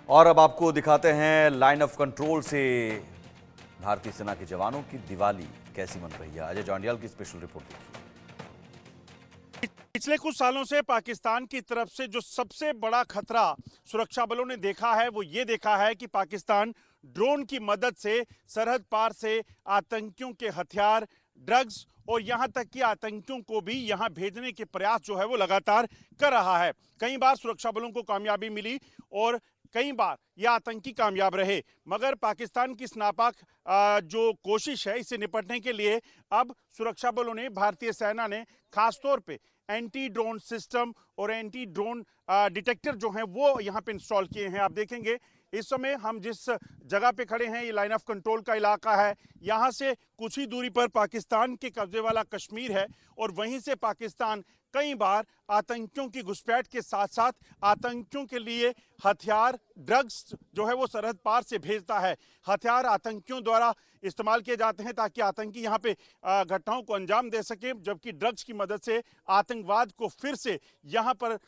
और अब आपको दिखाते हैं लाइन ऑफ कंट्रोल से भारतीय सेना के जवानों की दिवाली कैसी मन रही है। अजय जौंडियाल की स्पेशल रिपोर्ट देखिए। पिछले कुछ सालों से पाकिस्तान की तरफ से जो सबसे बड़ा खतरा सुरक्षा बलों ने देखा है वो ये देखा है कि पाकिस्तान ड्रोन की मदद से सरहद पार से आतंकियों के हथियार, ड्रग्स और यहां तक कि आतंकियों को भी यहां भेजने के प्रयास जो है वो लगातार कर रहा है। कई बार सुरक्षा बलों को कामयाबी मिली और कई बार ये आतंकी कामयाब रहे, मगर पाकिस्तान की इस नापाक जो कोशिश है इससे निपटने के लिए अब सुरक्षा बलों ने, भारतीय सेना ने खासतौर पे एंटी ड्रोन सिस्टम और एंटी ड्रोन डिटेक्टर जो हैं वो यहाँ पे इंस्टॉल किए हैं। आप देखेंगे इस समय हम जिस जगह पे खड़े हैं ये लाइन ऑफ कंट्रोल का इलाका है। यहाँ से कुछ ही दूरी पर पाकिस्तान के कब्जे वाला कश्मीर है और वहीं से पाकिस्तान कई बार आतंकियों की घुसपैठ के साथ साथ आतंकियों के लिए हथियार, ड्रग्स जो है वो सरहद पार से भेजता है। हथियार आतंकियों द्वारा इस्तेमाल किए जाते हैं ताकि आतंकी यहाँ पे घटनाओं को अंजाम दे सके, जबकि ड्रग्स की मदद से आतंकवाद को फिर से यहाँ पर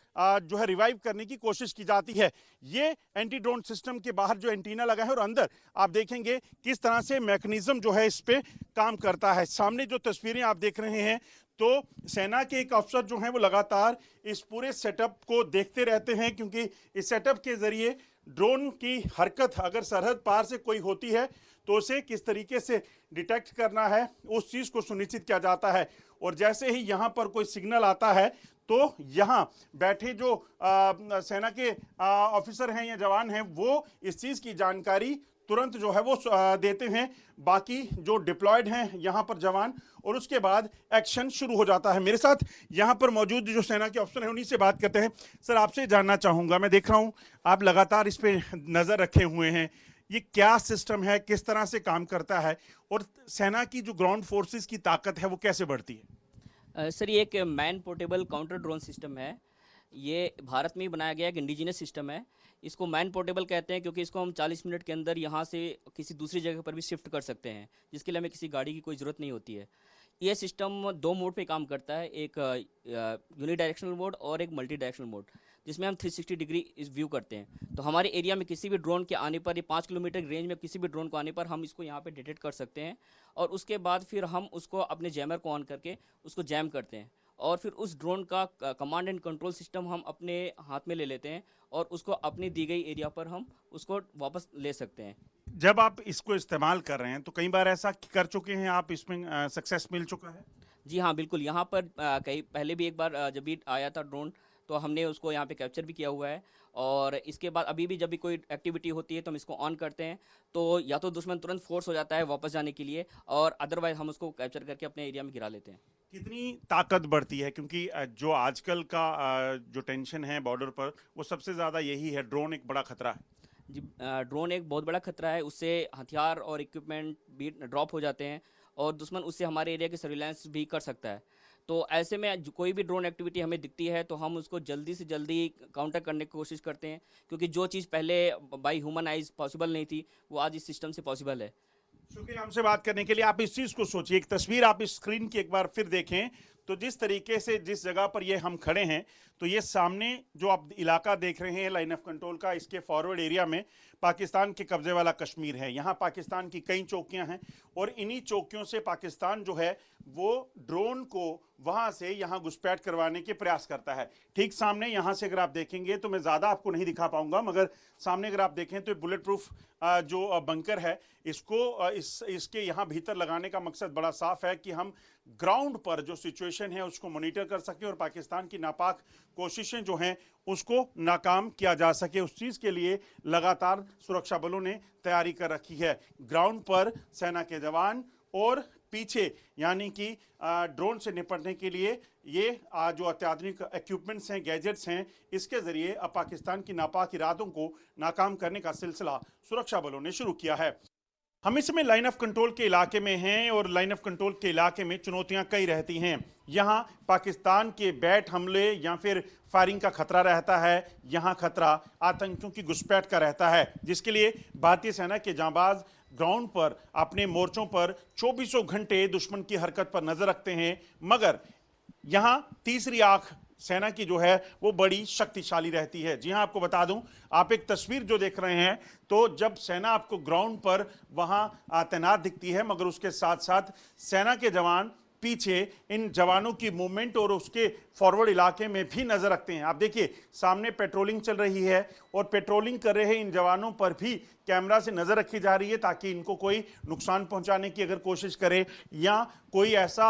जो है रिवाइव करने की कोशिश की जाती है। ये एंटी ड्रोन सिस्टम के बाहर जो एंटीना लगा है और अंदर आप देखेंगे किस तरह से मैकेनिज्म जो है इस पे काम करता है। सामने जो तस्वीरें आप देख रहे हैं तो सेना के एक अफसर जो हैं वो लगातार इस पूरे सेटअप को देखते रहते हैं, क्योंकि इस सेटअप के जरिए ड्रोन की हरकत अगर सरहद पार से कोई होती है तो उसे किस तरीके से डिटेक्ट करना है उस चीज़ को सुनिश्चित किया जाता है। और जैसे ही यहाँ पर कोई सिग्नल आता है तो यहाँ बैठे जो सेना के ऑफिसर हैं या जवान हैं वो इस चीज़ की जानकारी तुरंत जो है वो देते हैं बाकी जो डिप्लॉयड हैं यहाँ पर जवान, और उसके बाद एक्शन शुरू हो जाता है। मेरे साथ यहाँ पर मौजूद जो सेना के अफसर हैं उन्हीं से बात करते हैं। सर, आपसे जानना चाहूँगा, मैं देख रहा हूँ आप लगातार इस पे नज़र रखे हुए हैं, ये क्या सिस्टम है, किस तरह से काम करता है और सेना की जो ग्राउंड फोर्सेस की ताकत है वो कैसे बढ़ती है? सर, ये एक man portable counter drone system है। ये भारत में ही बनाया गया एक इंडिजिनस सिस्टम है। इसको मैन पोर्टेबल कहते हैं क्योंकि इसको हम 40 मिनट के अंदर यहाँ से किसी दूसरी जगह पर भी शिफ्ट कर सकते हैं, जिसके लिए हमें किसी गाड़ी की कोई ज़रूरत नहीं होती है। ये सिस्टम 2 मोड पे काम करता है, एक यूनिडायरेक्शनल मोड और एक मल्टी डायरेक्शनल मोड, जिसमें हम 360 डिग्री इस व्यू करते हैं। तो हमारे एरिया में किसी भी ड्रोन के आने पर, ये 5 किलोमीटर की रेंज में किसी भी ड्रोन को आने पर हम इसको यहाँ पे डिटेक्ट कर सकते हैं और उसके बाद फिर हम उसको अपने जैमर को ऑन करके उसको जैम करते हैं और फिर उस ड्रोन का कमांड एंड कंट्रोल सिस्टम हम अपने हाथ में ले लेते हैं और उसको अपनी दी गई एरिया पर हम उसको वापस ले सकते हैं। जब आप इसको इस्तेमाल कर रहे हैं तो कई बार ऐसा कर चुके हैं आप, इसमें सक्सेस मिल चुका है? जी हाँ, बिल्कुल। यहाँ पर कई पहले भी एक बार जब भी आया था ड्रोन तो हमने उसको यहाँ पे कैप्चर भी किया हुआ है और इसके बाद अभी भी जब भी कोई एक्टिविटी होती है तो हम इसको ऑन करते हैं तो या तो दुश्मन तुरंत फोर्स हो जाता है वापस जाने के लिए और अदरवाइज हम उसको कैप्चर करके अपने एरिया में गिरा लेते हैं। कितनी ताकत बढ़ती है, क्योंकि जो आजकल का जो टेंशन है बॉर्डर पर वो सबसे ज़्यादा यही है, ड्रोन एक बड़ा खतरा है। जी, ड्रोन एक बहुत बड़ा खतरा है। उससे हथियार और इक्विपमेंट भी ड्रॉप हो जाते हैं और दुश्मन उससे हमारे एरिया की सर्विलांस भी कर सकता है। तो ऐसे में कोई भी ड्रोन एक्टिविटी हमें दिखती है तो हम उसको जल्दी से जल्दी काउंटर करने की कोशिश करते हैं, क्योंकि जो चीज़ पहले बाई ह्यूमन आइज पॉसिबल नहीं थी वो आज इस सिस्टम से पॉसिबल है। शुक्रिया हमसे बात करने के लिए। आप इस चीज़ को सोचिए, एक तस्वीर आप इस स्क्रीन की एक बार फिर देखें तो जिस तरीके से जिस जगह पर ये हम खड़े हैं तो ये सामने जो आप इलाका देख रहे हैं लाइन ऑफ कंट्रोल का, इसके फॉरवर्ड एरिया में पाकिस्तान के कब्जे वाला कश्मीर है। यहाँ पाकिस्तान की कई चौकियाँ हैं और इन्हीं चौकियों से पाकिस्तान जो है वो ड्रोन को वहाँ से यहाँ घुसपैठ करवाने के प्रयास करता है। ठीक सामने यहाँ से अगर आप देखेंगे तो मैं ज़्यादा आपको नहीं दिखा पाऊंगा, मगर सामने अगर आप देखें तो बुलेट प्रूफ जो बंकर है इसको इसके यहाँ भीतर लगाने का मकसद बड़ा साफ है कि हम ग्राउंड पर जो सिचुएशन है उसको मॉनिटर कर सके और पाकिस्तान की नापाक कोशिशें जो हैं उसको नाकाम किया जा सके। उस चीज़ के लिए लगातार सुरक्षा बलों ने तैयारी कर रखी है। ग्राउंड पर सेना के जवान और पीछे यानी कि ड्रोन से निपटने के लिए ये जो अत्याधुनिक इक्विपमेंट्स हैं, गैजेट्स हैं, इसके ज़रिए अब पाकिस्तान की नापाक इरादों को नाकाम करने का सिलसिला सुरक्षा बलों ने शुरू किया है। हम इस समय लाइन ऑफ कंट्रोल के इलाके में हैं और लाइन ऑफ कंट्रोल के इलाके में चुनौतियां कई रहती हैं। यहाँ पाकिस्तान के बैट हमले या फिर फायरिंग का खतरा रहता है, यहाँ खतरा आतंकियों की घुसपैठ का रहता है, जिसके लिए भारतीय सेना के जांबाज ग्राउंड पर अपने मोर्चों पर 24 घंटे दुश्मन की हरकत पर नजर रखते हैं। मगर यहाँ तीसरी आंख सेना की जो है वो बड़ी शक्तिशाली रहती है। जी हां, आपको बता दूं, आप एक तस्वीर जो देख रहे हैं, तो जब सेना आपको ग्राउंड पर वहां तैनात दिखती है, मगर उसके साथ साथ सेना के जवान पीछे इन जवानों की मूवमेंट और उसके फॉरवर्ड इलाके में भी नजर रखते हैं। आप देखिए, सामने पेट्रोलिंग चल रही है और पेट्रोलिंग कर रहे इन जवानों पर भी कैमरा से नजर रखी जा रही है, ताकि इनको कोई नुकसान पहुंचाने की अगर कोशिश करे या कोई ऐसा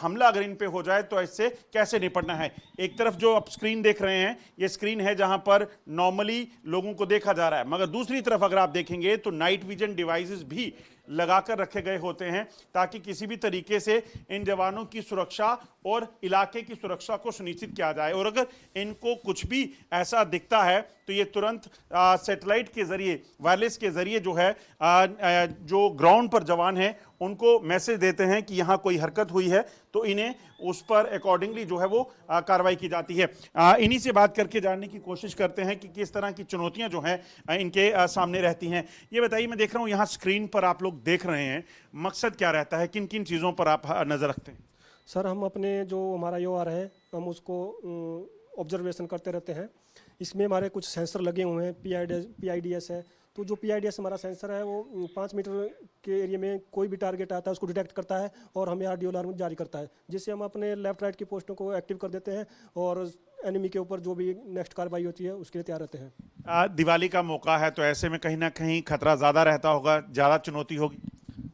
हमला अगर इन पे हो जाए तो इससे कैसे निपटना है। एक तरफ जो आप स्क्रीन देख रहे हैं, ये स्क्रीन है जहां पर नॉर्मली लोगों को देखा जा रहा है, मगर दूसरी तरफ अगर आप देखेंगे तो नाइट विजन डिवाइसेस भी लगाकर रखे गए होते हैं, ताकि किसी भी तरीके से इन जवानों की सुरक्षा और इलाके की सुरक्षा को सुनिश्चित किया जाए। और अगर इनको कुछ भी ऐसा दिखता है तो ये तुरंत सैटेलाइट के जरिए, वायरलेस के जरिए जो है जो ग्राउंड पर जवान हैं उनको मैसेज देते हैं कि यहाँ कोई हरकत हुई है, तो इन्हें उस पर अकॉर्डिंगली जो है वो कार्रवाई की जाती है। इन्हीं से बात करके जानने की कोशिश करते हैं कि किस तरह की चुनौतियां जो हैं इनके सामने रहती हैं। ये बताइए, मैं देख रहा हूँ यहाँ स्क्रीन पर आप लोग देख रहे हैं, मकसद क्या रहता है, किन किन चीज़ों पर आप नज़र रखते हैं? सर, हम अपने जो हमारा UR है, हम उसको ऑब्जर्वेशन करते रहते हैं। इसमें हमारे कुछ सेंसर लगे हुए हैं, PIDS है। तो जो PIDS हमारा सेंसर है वो 5 मीटर के एरिया में कोई भी टारगेट आता है उसको डिटेक्ट करता है और हमें RDO अलार्म जारी करता है, जिससे हम अपने लेफ्ट राइट की पोस्टों को एक्टिव कर देते हैं और एनिमी के ऊपर जो भी नेक्स्ट कार्रवाई होती है उसके लिए तैयार रहते हैं। दिवाली का मौका है, तो ऐसे में कहीं ना कहीं खतरा ज़्यादा रहता होगा, ज़्यादा चुनौती होगी?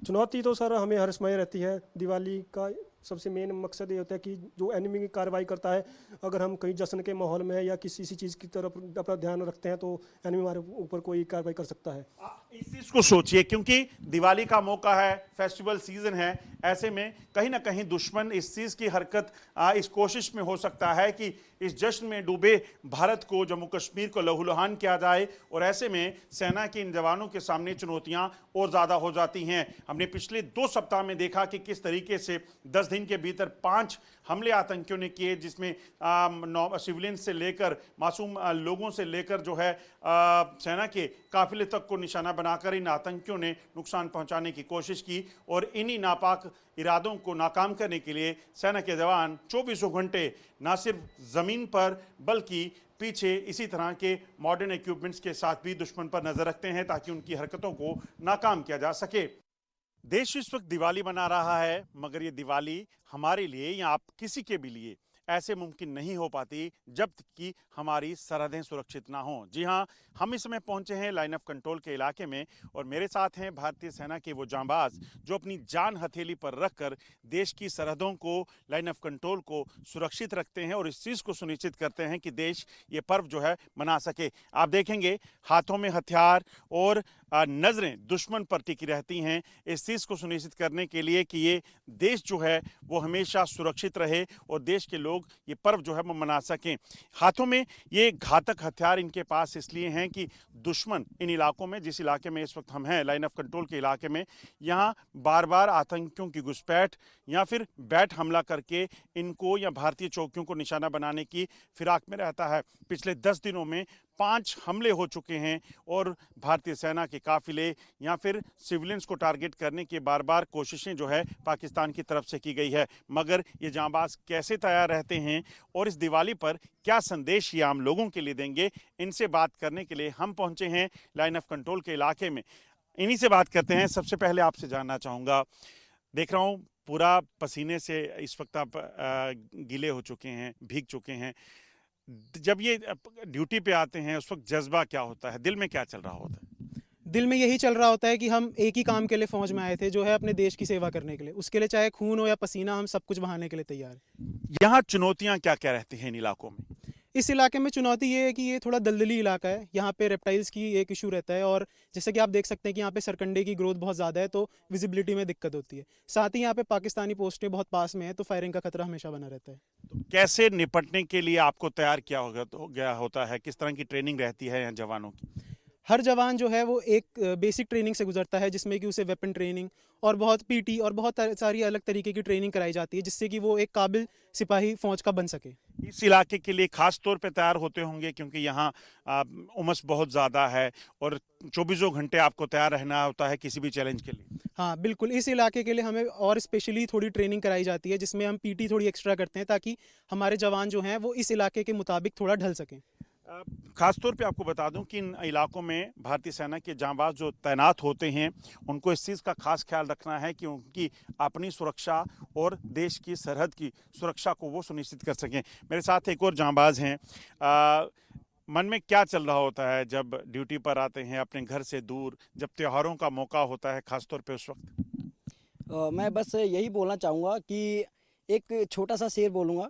चुनौती तो सर हमें हर समय रहती है। दिवाली का सबसे मेन मकसद ये होता है कि जो एनिमी की कार्रवाई करता है, अगर हम कहीं जश्न के माहौल में या किसी चीज़ की तरफ अपना ध्यान रखते हैं तो एनिमी हमारे ऊपर कोई कार्रवाई कर सकता है। इस चीज को सोचिए, क्योंकि दिवाली का मौका है, फेस्टिवल सीजन है, ऐसे में कहीं ना कहीं दुश्मन इस चीज की हरकत इस कोशिश में हो सकता है कि इस जश्न में डूबे भारत को, जम्मू कश्मीर को लहूलुहान किया जाए, और ऐसे में सेना के इन जवानों के सामने चुनौतियां और ज्यादा हो जाती हैं। हमने पिछले 2 सप्ताह में देखा कि किस तरीके से 10 दिन के भीतर 5 हमले आतंकियों ने किए, जिसमें सिविलियन से लेकर मासूम लोगों से लेकर जो है सेना के काफिले तक को निशाना बनाकर इन आतंकियों ने नुकसान पहुंचाने की कोशिश की। और इन्हीं नापाक इरादों को नाकाम करने के लिए सेना के जवान 24 घंटे न सिर्फ जमीन पर बल्कि पीछे इसी तरह के मॉडर्न इक्विपमेंट्स के साथ भी दुश्मन पर नजर रखते हैं, ताकि उनकी हरकतों को नाकाम किया जा सके। देश इस वक्त दिवाली मना रहा है, मगर ये दिवाली हमारे लिए या आप किसी के भी लिए ऐसे मुमकिन नहीं हो पाती जब तक कि हमारी सरहदें सुरक्षित ना हों। जी हां, हम इस समय पहुंचे हैं लाइन ऑफ कंट्रोल के इलाके में, और मेरे साथ हैं भारतीय सेना के वो जांबाज जो अपनी जान हथेली पर रखकर देश की सरहदों को, लाइन ऑफ कंट्रोल को सुरक्षित रखते हैं और इस चीज़ को सुनिश्चित करते हैं कि देश ये पर्व जो है मना सके। आप देखेंगे हाथों में हथियार और नजरें दुश्मन पर टिकी रहती हैं, इस चीज़ को सुनिश्चित करने के लिए कि ये देश जो है वो हमेशा सुरक्षित रहे और देश के लोग ये पर्व जो है वो मना सकें। हाथों में ये घातक हथियार इनके पास इसलिए हैं कि दुश्मन इन इलाकों में, जिस इलाके में इस वक्त हम हैं लाइन ऑफ कंट्रोल के इलाके में, यहाँ बार बार आतंकियों की घुसपैठ या फिर बैट हमला करके इनको या भारतीय चौकियों को निशाना बनाने की फिराक में रहता है। पिछले 10 दिनों में 5 हमले हो चुके हैं और भारतीय सेना के काफिले या फिर सिविलियंस को टारगेट करने की बार बार कोशिशें जो है पाकिस्तान की तरफ से की गई है। मगर ये जांबाज कैसे तैयार रहते हैं और इस दिवाली पर क्या संदेश ये आम लोगों के लिए देंगे, इनसे बात करने के लिए हम पहुंचे हैं लाइन ऑफ कंट्रोल के इलाके में। इन्हीं से बात करते हैं। सबसे पहले आपसे जानना चाहूँगा, देख रहा हूँ पूरा पसीने से इस वक्त आप गीले हो चुके हैं, भीग चुके हैं। जब ये ड्यूटी पे आते हैं उस वक्त जज्बा क्या होता है, दिल में क्या चल रहा होता है? दिल में यही चल रहा होता है कि हम एक ही काम के लिए फौज में आए थे, जो है अपने देश की सेवा करने के लिए। उसके लिए चाहे खून हो या पसीना, हम सब कुछ बहाने के लिए तैयार हैं। यहाँ चुनौतियाँ क्या क्या रहती हैं इन इलाकों में? इस इलाके में चुनौती ये है कि ये थोड़ा दलदली इलाका है, यहाँ पे रेप्टाइल्स की एक इशू रहता है, और जैसे कि आप देख सकते हैं कि यहाँ पे सरकंडे की ग्रोथ बहुत ज़्यादा है, तो विजिबिलिटी में दिक्कत होती है। साथ ही यहाँ पे पाकिस्तानी पोस्टें बहुत पास में है, तो फायरिंग का खतरा हमेशा बना रहता है। तो कैसे निपटने के लिए आपको तैयार किया गया होता है, किस तरह की ट्रेनिंग रहती है यहाँ जवानों की? हर जवान जो है वो एक बेसिक ट्रेनिंग से गुजरता है, जिसमें कि उसे वेपन ट्रेनिंग और बहुत पीटी और बहुत सारी अलग तरीके की ट्रेनिंग कराई जाती है, जिससे कि वो एक काबिल सिपाही फौज का बन सके। इस इलाके के लिए खास तौर पे तैयार होते होंगे क्योंकि यहाँ उमस बहुत ज़्यादा है और चौबीसों घंटे आपको तैयार रहना होता है किसी भी चैलेंज के लिए। हाँ बिल्कुल, इस इलाके के लिए हमें और स्पेशली थोड़ी ट्रेनिंग कराई जाती है, जिसमें हम पीटी थोड़ी एक्स्ट्रा करते हैं, ताकि हमारे जवान जो हैं वो इस इलाके के मुताबिक थोड़ा ढल सकें। खास तौर पे आपको बता दूं कि इन इलाकों में भारतीय सेना के जांबाज जो तैनात होते हैं उनको इस चीज़ का खास ख्याल रखना है कि उनकी अपनी सुरक्षा और देश की सरहद की सुरक्षा को वो सुनिश्चित कर सकें। मेरे साथ एक और जांबाज हैं। मन में क्या चल रहा होता है जब ड्यूटी पर आते हैं अपने घर से दूर, जब त्योहारों का मौका होता है खास तौर पे उस वक्त? मैं बस यही बोलना चाहूँगा कि एक छोटा सा शेर बोलूँगा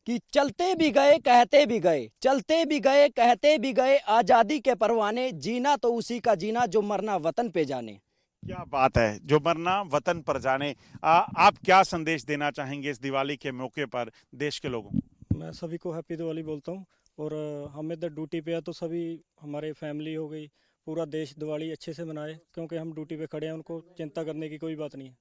कि चलते भी गए कहते भी गए, चलते भी गए कहते भी गए, आज़ादी के परवाने, जीना तो उसी का जीना जो मरना वतन पे जाने। क्या बात है, जो मरना वतन पर जाने। आप क्या संदेश देना चाहेंगे इस दिवाली के मौके पर देश के लोगों को? मैं सभी को हैप्पी दिवाली बोलता हूँ। और हम इधर ड्यूटी पे है तो सभी हमारे फैमिली हो गई, पूरा देश दिवाली अच्छे से मनाए, क्योंकि हम ड्यूटी पे खड़े हैं, उनको चिंता करने की कोई बात नहीं है।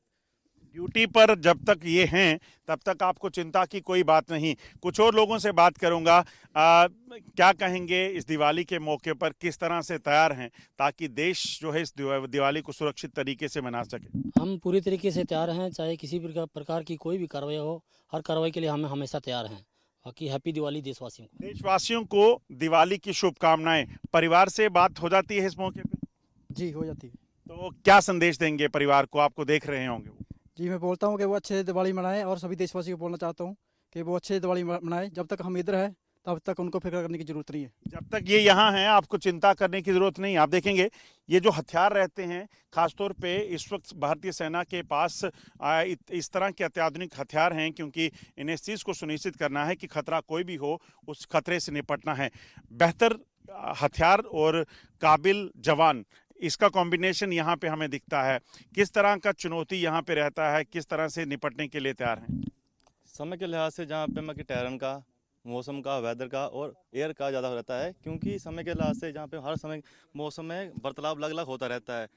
ड्यूटी पर जब तक ये हैं तब तक आपको चिंता की कोई बात नहीं। कुछ और लोगों से बात करूंगा। क्या कहेंगे इस दिवाली के मौके पर, किस तरह से तैयार हैं ताकि देश जो है इस दिवाली को सुरक्षित तरीके से मना सके? हम पूरी तरीके से तैयार हैं, चाहे किसी प्रकार की कोई भी कार्रवाई हो, हर कार्रवाई के लिए हम हमेशा तैयार हैं। बाकी हैप्पी दिवाली देशवासियों को। देशवासियों को दिवाली की शुभकामनाएं। परिवार से बात हो जाती है इस मौके पे? जी हो जाती है। तो क्या संदेश देंगे परिवार को? आपको देख रहे होंगे वो। जी मैं बोलता हूँ कि वो अच्छे से दिवाली मनाएं, और सभी देशवासियों को बोलना चाहता हूँ कि वो अच्छे से दिवाली मनाएं। जब तक हम इधर हैं तब तक उनको फिक्र करने की जरूरत नहीं है। जब तक ये यहाँ हैं आपको चिंता करने की जरूरत नहीं। आप देखेंगे ये जो हथियार रहते हैं, खासतौर पे इस वक्त भारतीय सेना के पास इस तरह के अत्याधुनिक हथियार हैं क्योंकि इन्हें इस चीज़ को सुनिश्चित करना है कि खतरा कोई भी हो उस खतरे से निपटना है। बेहतर हथियार और काबिल जवान, इसका कॉम्बिनेशन यहाँ पे हमें दिखता है। किस तरह का चुनौती यहाँ पे रहता है, किस तरह से निपटने के लिए तैयार हैं? समय के लिहाज से जहाँ पे मतलब कि टेरन का, मौसम का, वेदर का और एयर का ज़्यादा रहता है, क्योंकि समय के लिहाज से जहाँ पे हर समय मौसम में बर्ताव अलग अलग होता रहता है।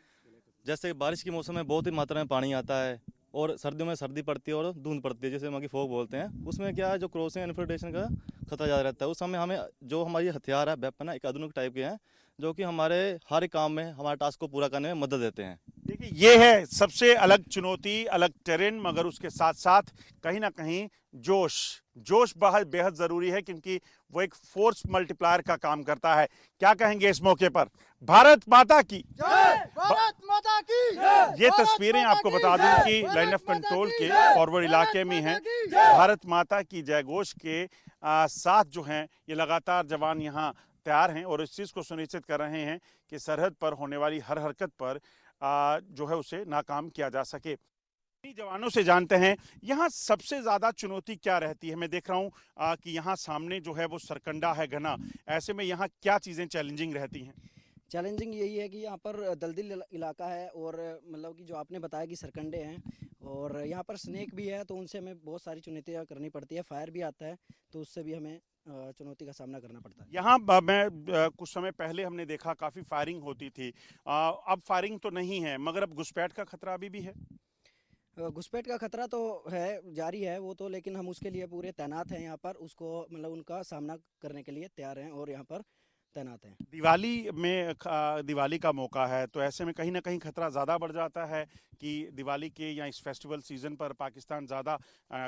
जैसे बारिश के मौसम में बहुत ही मात्रा में पानी आता है और सर्दियों में सर्दी पड़ती है और धुंध पड़ती है, जैसे हम फॉग बोलते हैं। उसमें क्या है, जो क्रॉसिंग इन्फिल्ट्रेशन का खतरा ज़्यादा रहता है। उस समय हमें जो हमारी हथियार है, वेपन है, एक आधुनिक टाइप के हैं जो कि हमारे हर काम में, हमारे टास्क को पूरा करने में मदद देते हैं। देखिए ये है सबसे अलग चुनौती, अलग टेरेन, मगर उसके साथ साथ कहीं ना कहीं जोश बहुत बेहद जरूरी है क्योंकि वो एक फोर्स मल्टीप्लायर का काम करता है। क्या कहेंगे इस मौके पर? भारत माता की जय! भारत माता की जय! ये तस्वीरें आपको बता दूं कि लाइन ऑफ कंट्रोल के फॉरवर्ड इलाके में हैं। भारत माता की जय घोष के साथ जो हैं ये लगातार जवान यहाँ तैयार हैं और इस चीज़ को सुनिश्चित कर रहे हैं कि सरहद पर होने वाली हर हरकत पर जो है उसे नाकाम किया जा सके। जवानों से जानते हैं यहाँ सबसे ज्यादा चुनौती क्या रहती है। मैं देख रहा हूँ कि यहाँ सामने जो है वो सरकंडा है घना, ऐसे में यहाँ क्या चीजें चैलेंजिंग रहती हैं? चैलेंजिंग यही है कि यहाँ पर दलदल इलाका है और मतलब कि जो आपने बताया कि सरकंडे हैं और यहाँ पर स्नेक भी है, तो उनसे हमें बहुत सारी चुनौतियाँ करनी पड़ती है। फायर भी आता है तो उससे भी हमें चुनौती का सामना करना पड़ता है। यहाँ मैं कुछ समय पहले हमने देखा काफ़ी फायरिंग होती थी, अब फायरिंग तो नहीं है, मगर अब घुसपैठ का खतरा अभी भी है। घुसपैठ का खतरा तो है, जारी है वो तो, लेकिन हम उसके लिए पूरे तैनात हैं यहाँ पर, उसको मतलब उनका सामना करने के लिए तैयार हैं और यहाँ पर तैनात हैं। दिवाली का मौका है तो ऐसे में कहीं ना कहीं खतरा ज़्यादा बढ़ जाता है कि दिवाली के या इस फेस्टिवल सीजन पर पाकिस्तान ज़्यादा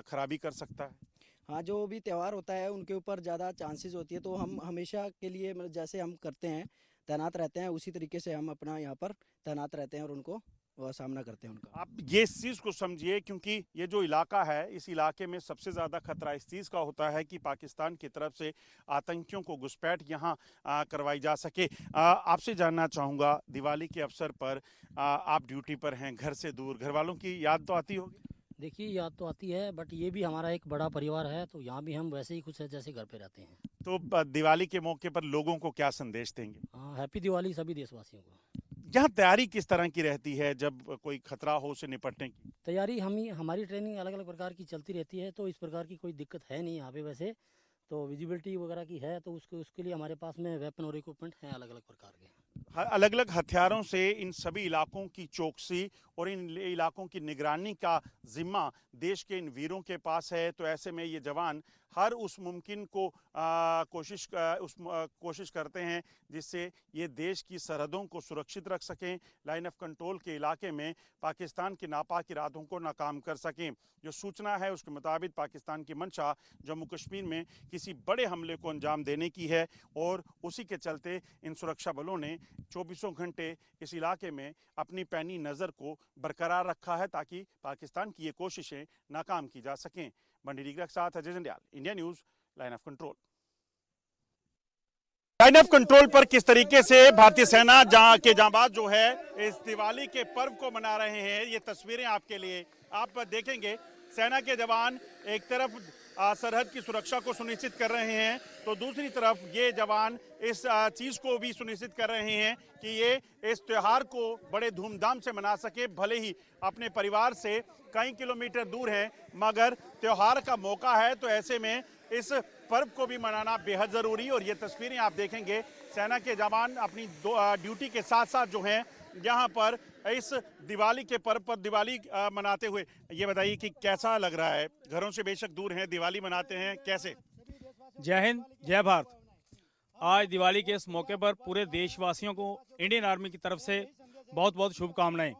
खराबी कर सकता है। हाँ, जो भी त्यौहार होता है उनके ऊपर ज़्यादा चांसेस होती है, तो हम हमेशा के लिए मतलब जैसे हम करते हैं, तैनात रहते हैं, उसी तरीके से हम अपना यहाँ पर तैनात रहते हैं और उनको सामना करते हैं उनका। आप ये इस चीज़ को समझिए क्योंकि ये जो इलाका है, इस इलाके में सबसे ज़्यादा खतरा इस चीज़ का होता है कि पाकिस्तान की तरफ से आतंकियों को घुसपैठ यहाँ करवाई जा सके। आपसे जानना चाहूँगा, दिवाली के अवसर पर आप ड्यूटी पर हैं, घर से दूर, घर वालों की याद तो आती होगी? देखिए याद तो आती है, बट ये भी हमारा एक बड़ा परिवार है, तो यहाँ भी हम वैसे ही कुछ है जैसे घर पे रहते हैं। तो दिवाली के मौके पर लोगों को क्या संदेश देंगे? हाँ, हैप्पी दिवाली सभी देशवासियों को। यहाँ तैयारी किस तरह की रहती है जब कोई खतरा हो उसे निपटने की? तैयारी हमारी ट्रेनिंग अलग अलग प्रकार की चलती रहती है, तो इस प्रकार की कोई दिक्कत है नहीं यहाँ पे। वैसे तो विजिबिलिटी वगैरह की है, तो उसके लिए हमारे पास में वेपन और इक्विपमेंट हैं अलग अलग प्रकार के। अलग अलग हथियारों से इन सभी इलाकों की चौकसी और इन इलाकों की निगरानी का जिम्मा देश के इन वीरों के पास है। तो ऐसे में ये जवान हर उस मुमकिन को कोशिश करते हैं जिससे ये देश की सरहदों को सुरक्षित रख सकें, लाइन ऑफ कंट्रोल के इलाके में पाकिस्तान के नापाक इरादों को नाकाम कर सकें। जो सूचना है उसके मुताबिक पाकिस्तान की मंशा जम्मू कश्मीर में किसी बड़े हमले को अंजाम देने की है और उसी के चलते इन सुरक्षा बलों ने 24 घंटे इस इलाके में अपनी पैनी नज़र को बरकरार रखा है ताकि पाकिस्तान की ये कोशिशें नाकाम की जा सकें। बंडी डीगरा के साथ Ajay Jandial, India news, line of control. Line of control पर किस तरीके से भारतीय सेना के जांबाज जो है इस दिवाली के पर्व को मना रहे हैं, ये तस्वीरें आपके लिए आप देखेंगे। सेना के जवान एक तरफ सरहद की सुरक्षा को सुनिश्चित कर रहे हैं तो दूसरी तरफ ये जवान इस चीज़ को भी सुनिश्चित कर रहे हैं कि ये इस त्यौहार को बड़े धूमधाम से मना सके। भले ही अपने परिवार से कई किलोमीटर दूर हैं मगर त्यौहार का मौका है तो ऐसे में इस पर्व को भी मनाना बेहद ज़रूरी। और ये तस्वीरें आप देखेंगे सेना के जवान अपनी ड्यूटी के साथ साथ जो हैं यहाँ पर इस दिवाली के पर्व पर दिवाली मनाते हुए। ये बताइए कि कैसा लग रहा है, घरों से बेशक दूर हैं, दिवाली मनाते हैं, कैसे? जय हिंद, जय भारत। आज दिवाली के इस मौके पर पूरे देशवासियों को इंडियन आर्मी की तरफ से बहुत बहुत शुभकामनाएं।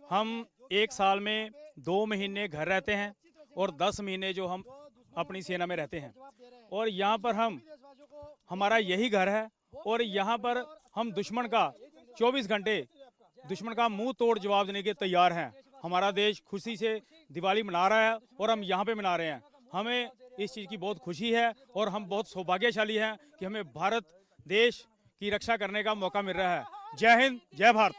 हम एक साल में 2 महीने घर रहते हैं और 10 महीने जो हम अपनी सेना में रहते हैं और यहाँ पर हमारा यही घर है और यहाँ पर हम दुश्मन का 24 घंटे दुश्मन का मुंह तोड़ जवाब देने के तैयार हैं। हमारा देश खुशी से दिवाली मना रहा है और हम यहाँ पे मना रहे हैं। हमें इस चीज़ की बहुत खुशी है और हम बहुत सौभाग्यशाली हैं कि हमें भारत देश की रक्षा करने का मौका मिल रहा है। जय हिंद, जय भारत।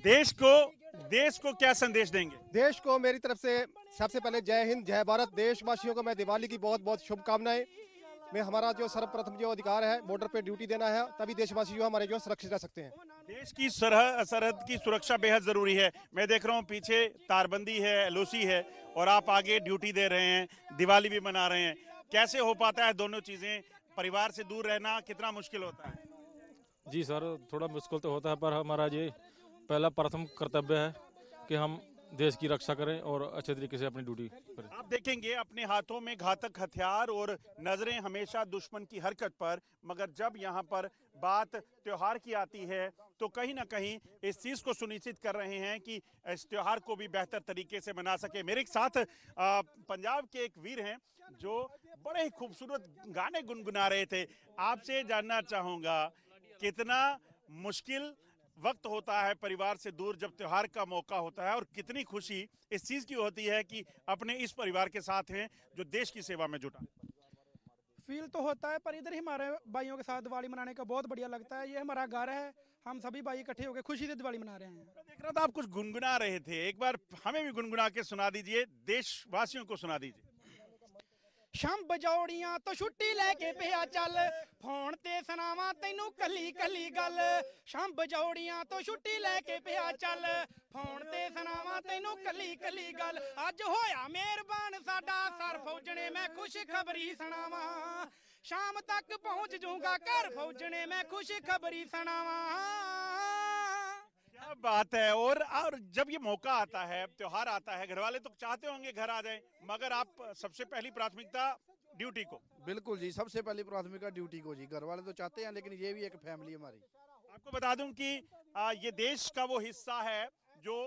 देश को क्या संदेश देंगे? देश को मेरी तरफ से सबसे पहले जय हिंद, जय भारत। देशवासियों को मैं दिवाली की बहुत बहुत शुभकामनाएं। में हमारा जो सर्वप्रथम जो अधिकार है बॉर्डर पे ड्यूटी देना है, तभी देशवासी जो हमारे जो सुरक्षित रह सकते हैं। देश की सरहद की सुरक्षा बेहद जरूरी है। मैं देख रहा हूँ पीछे तारबंदी है, एलओसी है और आप आगे ड्यूटी दे रहे हैं, दिवाली भी मना रहे हैं। कैसे हो पाता है दोनों चीजें? परिवार से दूर रहना कितना मुश्किल होता है? जी सर, थोड़ा मुश्किल तो होता है पर हमारा ये पहला प्रथम कर्तव्य है कि हम देश की रक्षा करें और अच्छे तरीके से अपनी ड्यूटी करें। आप देखेंगे अपने हाथों में घातक हथियार और नजरें हमेशा दुश्मन की हरकत पर, मगर जब यहाँ पर बात त्योहार की आती है तो कहीं ना कहीं इस चीज़ को सुनिश्चित कर रहे हैं कि इस त्योहार को भी बेहतर तरीके से मना सके। मेरे साथ पंजाब के एक वीर हैं जो बड़े ही खूबसूरत गाने गुनगुना रहे थे। आपसे जानना चाहूँगा कितना मुश्किल वक्त होता है परिवार से दूर जब त्योहार का मौका होता है और कितनी खुशी इस चीज़ की होती है कि अपने इस परिवार के साथ हैं जो देश की सेवा में जुटा। फील तो होता है पर इधर ही हमारे भाइयों के साथ दिवाली मनाने का बहुत बढ़िया लगता है। ये हमारा घर है, हम सभी भाई इकट्ठे होकर खुशी से दिवाली मना रहे हैं। देख रहा था आप कुछ गुनगुना रहे थे, एक बार हमें भी गुनगुना के सुना दीजिए, देशवासियों को सुना दीजिए। शंभ जोड़ियां तो छुट्टी लेके पिया चल, फोन ते सुनावा तैनू कली कली गल। शंभ जोड़ियां तो छुट्टी लेके पिया चल, फोन ते सुनावा तैनू कली कली गल। अज होया मेहरबान साडा सर फौजने, मैं खुश खबरी सुनावा। शाम तक पहुंच जाऊंगा घर फौजने, मैं खुश खबरी सुनावा। क्या बात है। और जब ये मौका आता है, त्योहार आता है, घर वाले तो चाहते होंगे घर आ जाएं, मगर आप सबसे पहली प्राथमिकता ड्यूटी को। बिल्कुल जी, सबसे पहली प्राथमिकता ड्यूटी को जी। घर वाले तो चाहते हैं लेकिन ये भी एक फैमिली हमारी। आपको बता दूं कि ये देश का वो हिस्सा है जो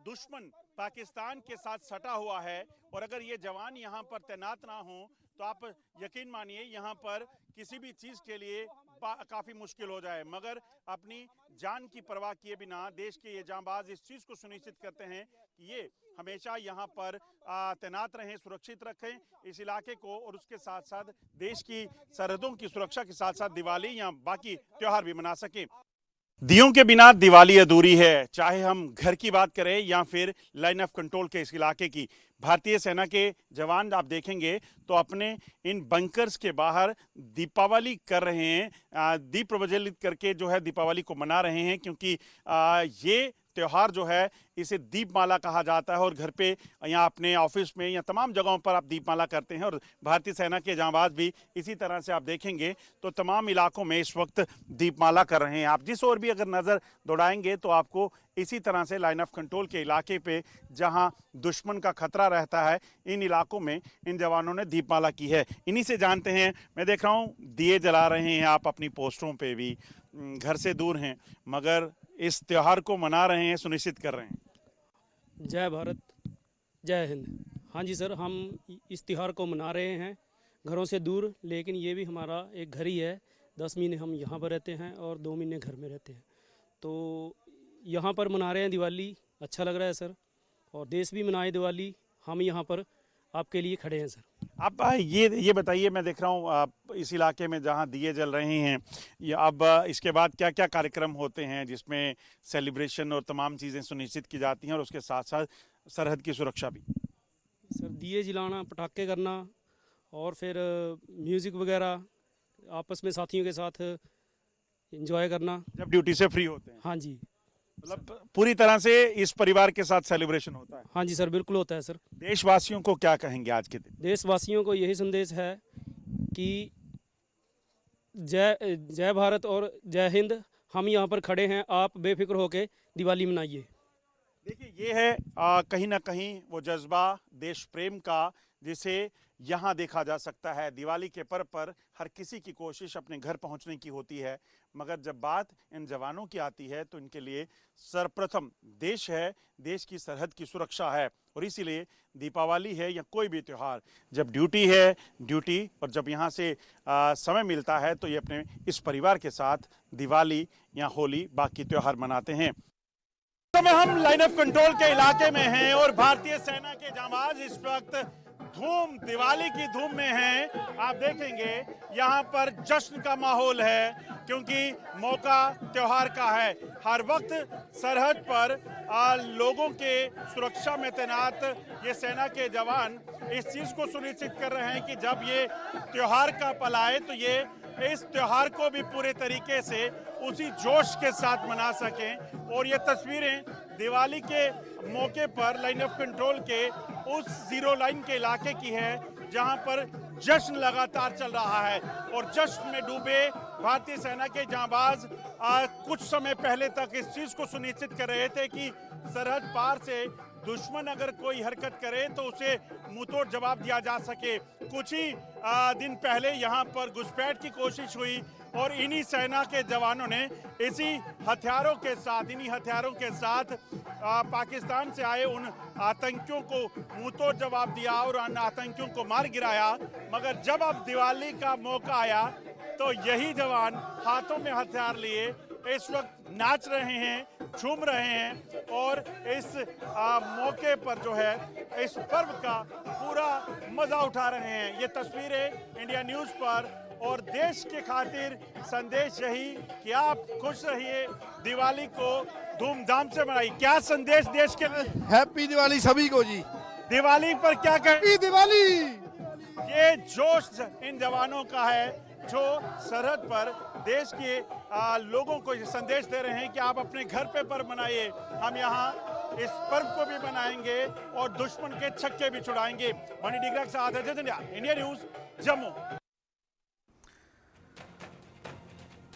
दुश्मन पाकिस्तान के साथ सटा हुआ है और अगर ये जवान यहाँ पर तैनात ना हो तो आप यकीन मानिए यहाँ पर किसी भी चीज़ के लिए काफ़ी मुश्किल हो जाए। मगर अपनी जान की परवाह किए बिना देश के ये जांबाज इस चीज़ को सुनिश्चित करते हैं कि ये हमेशा यहाँ पर तैनात रहें, सुरक्षित रखें इस इलाके को और उसके साथ साथ देश की सरहदों की सुरक्षा के साथ साथ दिवाली या बाकी त्यौहार भी मना सकें। दियों के बिना दिवाली अधूरी है, चाहे हम घर की बात करें या फिर लाइन ऑफ कंट्रोल के इस इलाके की। भारतीय सेना के जवान आप देखेंगे तो अपने इन बंकर्स के बाहर दीपावली कर रहे हैं, दीप प्रज्वलित करके जो है दीपावली को मना रहे हैं क्योंकि ये त्यौहार जो है इसे दीपमाला कहा जाता है और घर पे या अपने ऑफिस में या तमाम जगहों पर आप दीपमाला करते हैं और भारतीय सेना के जांबाज भी इसी तरह से आप देखेंगे तो तमाम इलाकों में इस वक्त दीपमाला कर रहे हैं। आप जिस ओर भी अगर नज़र दौड़ाएंगे तो आपको इसी तरह से लाइन ऑफ कंट्रोल के इलाके पे जहां दुश्मन का खतरा रहता है इन इलाकों में इन जवानों ने दीपमाला की है। इन्हीं से जानते हैं, मैं देख रहा हूँ दिए जला रहे हैं आप अपनी पोस्टरों पे भी, घर से दूर हैं मगर इस त्यौहार को मना रहे हैं, सुनिश्चित कर रहे हैं। जय भारत, जय हिंद। हाँ जी सर, हम इस त्यौहार को मना रहे हैं घरों से दूर, लेकिन ये भी हमारा एक घर ही है। 10 महीने हम यहाँ पर रहते हैं और 2 महीने घर में रहते हैं, तो यहाँ पर मना रहे हैं दिवाली। अच्छा लग रहा है सर, और देश भी मनाए दिवाली, हम यहाँ पर आपके लिए खड़े हैं सर। आप ये बताइए, मैं देख रहा हूँ आप इस इलाके में जहाँ दिए जल रहे हैं, ये अब इसके बाद क्या क्या कार्यक्रम होते हैं जिसमें सेलिब्रेशन और तमाम चीज़ें सुनिश्चित की जाती हैं और उसके साथ साथ सरहद की सुरक्षा भी? सर दिए जलाना, पटाखे करना और फिर म्यूज़िक वगैरह, आपस में साथियों के साथ एंजॉय करना जब ड्यूटी से फ्री होते हैं। हाँ जी, मतलब पूरी तरह से इस परिवार के साथ सेलिब्रेशन होता है। हाँ जी सर, बिल्कुल होता है सर। देशवासियों को क्या कहेंगे आज के दिन? देशवासियों को यही संदेश है कि जय भारत और जय हिंद। हम यहाँ पर खड़े हैं, आप बेफिक्र होकर दिवाली मनाइए। देखिए ये है कहीं ना कहीं वो जज्बा देश प्रेम का जिसे यहाँ देखा जा सकता है। दिवाली के पर्व पर हर किसी की कोशिश अपने घर पहुँचने की होती है, मगर जब बात इन जवानों की आती है तो इनके लिए सर्वप्रथम देश है, देश की सरहद की सुरक्षा है। और इसीलिए दीपावली है या कोई भी त्यौहार, जब ड्यूटी है ड्यूटी, और जब यहाँ से समय मिलता है तो ये अपने इस परिवार के साथ दिवाली या होली बाकी त्यौहार मनाते हैं। तो में हम लाइन ऑफ कंट्रोल के इलाके में हैं और भारतीय सेना के जांबाज इस वक्त दिवाली की धूम में हैं। आप देखेंगे यहाँ पर जश्न का माहौल है क्योंकि मौका त्योहार का है। हर वक्त सरहद पर लोगों के सुरक्षा में तैनात ये सेना के जवान इस चीज़ को सुनिश्चित कर रहे हैं कि जब ये त्योहार का पल आए तो ये इस त्योहार को भी पूरे तरीके से उसी जोश के साथ मना सकें। और ये तस्वीरें दिवाली के मौके पर लाइन ऑफ कंट्रोल के उस जीरो लाइन के इलाके की है जहां पर जश्न लगातार चल रहा है। और जश्न में डूबे भारतीय सेना के जांबाज कुछ समय पहले तक इस चीज को सुनिश्चित कर रहे थे कि सरहद पार से दुश्मन अगर कोई हरकत करे तो उसे मुंहतोड़ जवाब दिया जा सके। कुछ ही दिन पहले यहाँ पर घुसपैठ की कोशिश हुई और इन्हीं सेना के जवानों ने इन्हीं हथियारों के साथ पाकिस्तान से आए उन आतंकियों को मुंहतोड़ जवाब दिया और उन आतंकियों को मार गिराया। मगर जब अब दिवाली का मौका आया तो यही जवान हाथों में हथियार लिए इस वक्त नाच रहे हैं, झूम रहे हैं और इस मौके पर जो है इस पर्व का पूरा मजा उठा रहे हैं। ये तस्वीरें इंडिया न्यूज़ पर, और देश के खातिर संदेश यही कि आप खुश रहिए, दिवाली को धूमधाम से मनाइए। क्या संदेश देश के? हैप्पी दिवाली सभी को जी। दिवाली पर क्या कहें? दिवाली। ये जोश इन जवानों का है जो सरहद पर देश के लोगों को ये संदेश दे रहे हैं कि आप अपने घर पे पर्व मनाइए, हम यहाँ इस पर्व को भी मनाएंगे और दुश्मन के छक्के भी छुड़ाएंगे। मणि डिग्रा के साथ अजय इंडिया न्यूज़ जम्मू।